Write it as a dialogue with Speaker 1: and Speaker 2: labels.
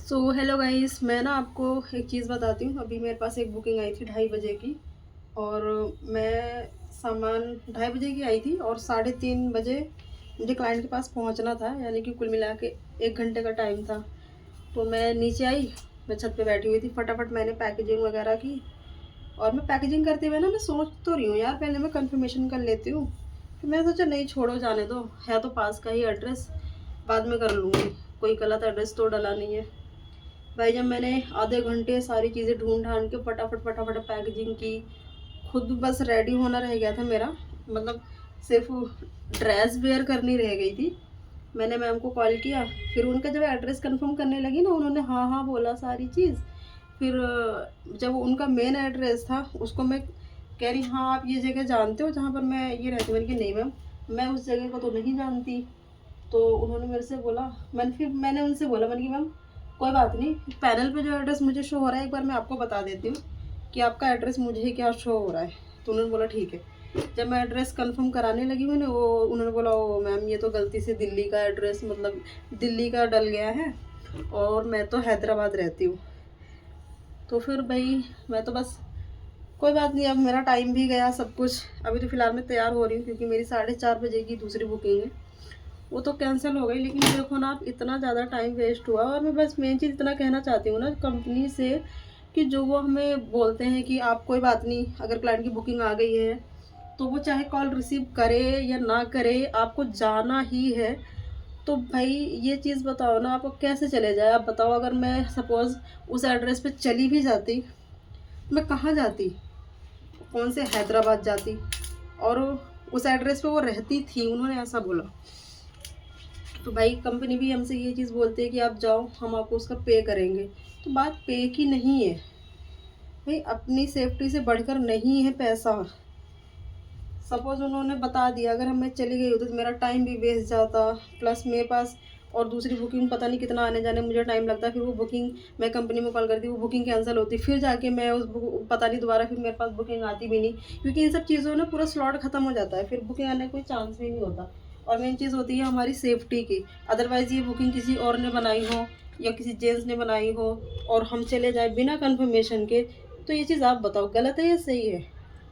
Speaker 1: So hello guys, मैं ना आपको एक चीज़ बताती हूँ। अभी मेरे पास एक बुकिंग आई थी 2:30 बजे की। और मैं सामान 2:30 बजे की आई थी और 3:30 बजे मुझे क्लाइंट के पास पहुँचना था, यानी कि कुल मिला के 1 घंटे का टाइम था। तो मैं नीचे आई, मैं छत पे बैठी हुई थी। फटाफट मैंने पैकेजिंग वगैरह की। और मैं पैकेजिंग करते हुए ना मैं सोच तो रही हूँ यार, पहले मैं कंफर्मेशन कर लेती हूँ। फिर मैंने सोचा नहीं, छोड़ो, जाने दो, है तो पास का ही एड्रेस, बाद में कर लूँगी, कोई गलत एड्रेस तो डाला नहीं है। भाई जब मैंने आधे घंटे सारी चीज़ें ढूंढ ढांड के फटाफट फटाफट पैकेजिंग की, खुद बस रेडी होना रह गया था मेरा, मतलब सिर्फ ड्रेस वेयर करनी रह गई थी। मैंने मैम को कॉल किया, फिर उनका जब एड्रेस कंफर्म करने लगी ना, उन्होंने हाँ हाँ बोला सारी चीज़। फिर जब उनका मेन एड्रेस था उसको मैं कह रही, हाँ आप ये जगह जानते हो जहाँ पर मैं ये रहती हूँ? मैंने कि नहीं मैम, मैं उस जगह को तो नहीं जानती। तो उन्होंने मेरे से बोला, मैंने उनसे बोला, मैंने कि मैम कोई बात नहीं, पैनल पे जो एड्रेस मुझे शो हो रहा है एक बार मैं आपको बता देती हूँ कि आपका एड्रेस मुझे क्या शो हो रहा है। तो उन्होंने बोला ठीक है। जब मैं एड्रेस कंफर्म कराने लगी मैंने, वो उन्होंने बोला, ओ मैम ये तो गलती से दिल्ली का एड्रेस, मतलब दिल्ली का डल गया है और मैं तो हैदराबाद रहती हूँ। तो फिर भाई मैं तो बस, कोई बात नहीं, अब मेरा टाइम भी गया सब कुछ। अभी तो फ़िलहाल मैं तैयार हो रही हूँ क्योंकि मेरी 4:30 बजे की दूसरी बुकिंग है, वो तो कैंसिल हो गई। लेकिन देखो ना, आप इतना ज़्यादा टाइम वेस्ट हुआ। और मैं बस मेन चीज़ इतना कहना चाहती हूँ ना कंपनी से, कि जो वो हमें बोलते हैं कि आप कोई बात नहीं, अगर क्लाइंट की बुकिंग आ गई है तो वो चाहे कॉल रिसीव करे या ना करे, आपको जाना ही है। तो भाई ये चीज़ बताओ ना, आपको कैसे चले जाए? आप बताओ, अगर मैं सपोज़ उस एड्रेस पे चली भी जाती, मैं कहाँ जाती? कौन से हैदराबाद जाती? और उस एड्रेस पे वो रहती थी, उन्होंने ऐसा बोला। तो भाई कंपनी भी हमसे ये चीज़ बोलती है कि आप जाओ, हम आपको उसका पे करेंगे। तो बात पे की नहीं है भाई, अपनी सेफ्टी से बढ़कर नहीं है पैसा। सपोज़ उन्होंने बता दिया, अगर मैं चली गई होती तो मेरा टाइम भी वेस्ट जाता, प्लस मेरे पास और दूसरी बुकिंग पता नहीं कितना आने जाने मुझे टाइम लगता। फिर वो बुकिंग मैं कंपनी में कॉल करती, वो बुकिंग कैंसिल होती, फिर जाके मैं उस पता नहीं दोबारा फिर मेरे पास बुकिंग आती भी नहीं, क्योंकि इन सब चीज़ों में पूरा स्लॉट ख़त्म हो जाता है, फिर बुकिंग आने का कोई चांस भी नहीं होता। और मेन चीज़ होती है हमारी सेफ्टी की। अदरवाइज़ ये बुकिंग किसी और ने बनाई हो या किसी जेंट्स ने बनाई हो और हम चले जाए बिना कन्फर्मेशन के, तो ये चीज़ आप बताओ गलत है या सही है?